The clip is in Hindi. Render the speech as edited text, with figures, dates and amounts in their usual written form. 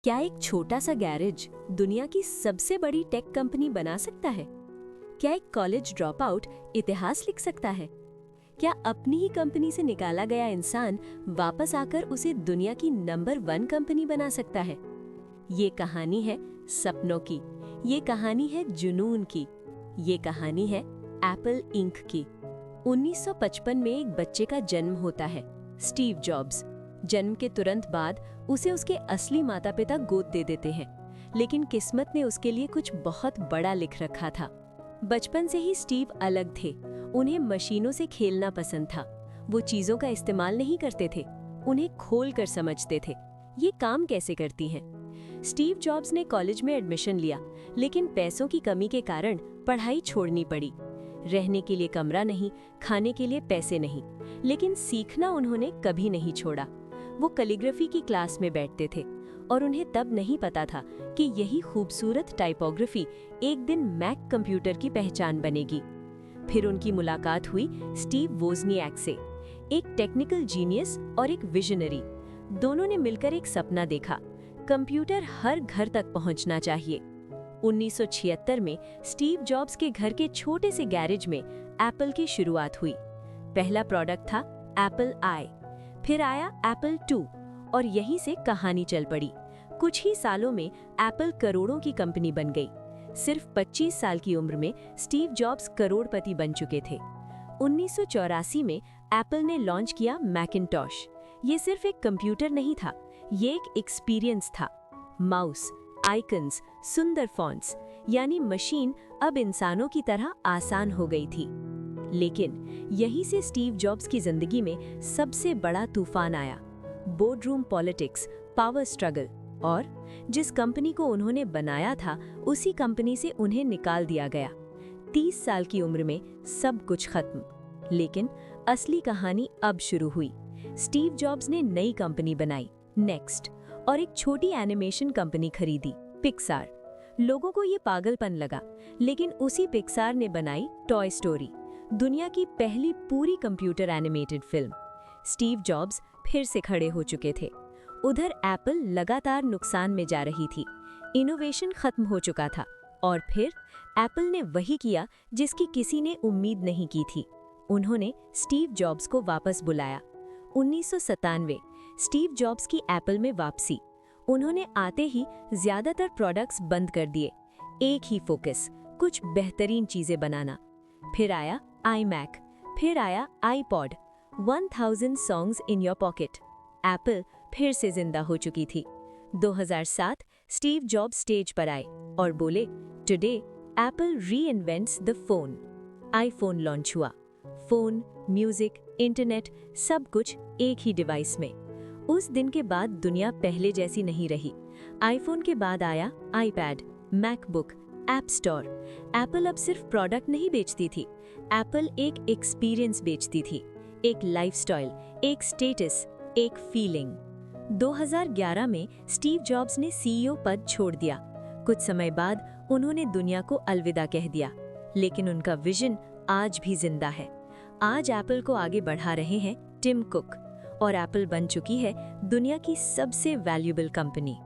क्या एक छोटा सा गैरेज दुनिया की सबसे बड़ी टेक कंपनी बना सकता है? क्या एक कॉलेज ड्रॉप आउट इतिहास लिख सकता है? क्या अपनी ही कंपनी से निकाला गया इंसान वापस आकर उसे दुनिया की नंबर 1 कंपनी बना सकता है? ये कहानी है सपनों की, ये कहानी है जुनून की, ये कहानी है एप्पल इंक की। 1955 में एक बच्चे का जन्म होता है, स्टीव जॉब्स। जन्म के तुरंत बाद उसे उसके असली माता पिता गोद दे देते हैं, लेकिन किस्मत ने उसके लिए कुछ बहुत बड़ा लिख रखा था। बचपन से ही स्टीव अलग थे। उन्हें मशीनों से खेलना पसंद था। वो चीजों का इस्तेमाल नहीं करते थे, उन्हें खोल कर समझते थे। ये काम कैसे करती हैं? स्टीव जॉब्स ने कॉलेज में एडमिशन लिया, लेकिन पैसों की कमी के कारण पढ़ाई छोड़नी पड़ी। रहने के लिए कमरा नहीं, खाने के लिए पैसे नहीं, लेकिन सीखना उन्होंने कभी नहीं छोड़ा। वो कैलीग्राफी की क्लास में बैठते थे और उन्हें तब नहीं पता था कि यही खूबसूरत टाइपोग्राफी एक दिन मैक कंप्यूटर की पहचान बनेगी। फिर उनकी मुलाकात हुई स्टीव वोज़नियाक से, एक टेक्निकल जीनियस और एक विजनरी। दोनों ने मिलकर एक सपना देखा, कंप्यूटर हर घर तक पहुंचना चाहिए। 1976 में स्टीव जॉब्स के घर के छोटे से गैरेज में एप्पल की शुरुआत हुई। पहला प्रोडक्ट था एप्पल आई, फिर आया एप्पल 2 और यहीं से कहानी चल पड़ी। कुछ ही सालों में एप्पल करोड़ों की कंपनी बन गई। सिर्फ 25 साल की उम्र में स्टीव जॉब्स करोड़पति बन चुके थे। 1984 में एप्पल ने लॉन्च किया मैकिन्टॉश। ये सिर्फ एक कंप्यूटर नहीं था, ये एक एक्सपीरियंस था। माउस, आइकन्स, सुंदर फॉन्ट्स, यानी मशीन अब इंसानों की तरह आसान हो गई थी। लेकिन यहीं से स्टीव जॉब्स की जिंदगी में सबसे बड़ा तूफान आया। बोर्डरूम पॉलिटिक्स, पावर स्ट्रगल, और जिस कंपनी को उन्होंने बनाया था उसी कंपनी से उन्हें निकाल दिया गया। 30 साल की उम्र में सब कुछ खत्म। लेकिन असली कहानी अब शुरू हुई। स्टीव जॉब्स ने नई कंपनी बनाई, नेक्स्ट, और एक छोटी एनिमेशन कंपनी खरीदी, पिक्सार। लोगों को ये पागलपन लगा, लेकिन उसी पिक्सार ने बनाई टॉय स्टोरी, दुनिया की पहली पूरी computer animated film. Steve jobs फिर से खड़े हो चुके थे। उधर एप्पल लगातार नुकसान में जा रही थी, इनोवेशन खत्म हो चुका था, और फिर एप्पल ने वही किया जिसकी किसी ने उम्मीद नहीं की थी। उन्होंने स्टीव जॉब्स को वापस बुलाया। 1997, स्टीव जॉब्स की एप्पल में वापसी। उन्होंने आते ही ज्यादातर प्रोडक्ट्स बंद कर दिए। एक ही फोकस, कुछ बेहतरीन चीजें बनाना। फिर आया iMac, फिर आया iPod, 1000 songs in your pocket. Apple फिर से जिंदा हो चुकी थी। 2007 स्टीव जॉब्स स्टेज पर आए और बोले, today Apple reinvents the phone. IPhone launch हुआ। फोन, म्यूजिक, इंटरनेट, सब कुछ एक ही डिवाइस में। उस दिन के बाद दुनिया पहले जैसी नहीं रही। आईफोन के बाद आया iPad, MacBook, app store. Apple अब सिर्फ प्रोडक्ट नहीं बेचती थी, एप्पल एक एक्सपीरियंस बेचती थी, एक लाइफस्टाइल, एक स्टेटस, एक फीलिंग। 2011 में स्टीव जॉब्स ने सीईओ पद छोड़ दिया। कुछ समय बाद उन्होंने दुनिया को अलविदा कह दिया, लेकिन उनका विजन आज भी जिंदा है। आज एप्पल को आगे बढ़ा रहे हैं टिम कुक, और एप्पल बन चुकी है दुनिया की सबसे वैल्यूएबल कंपनी।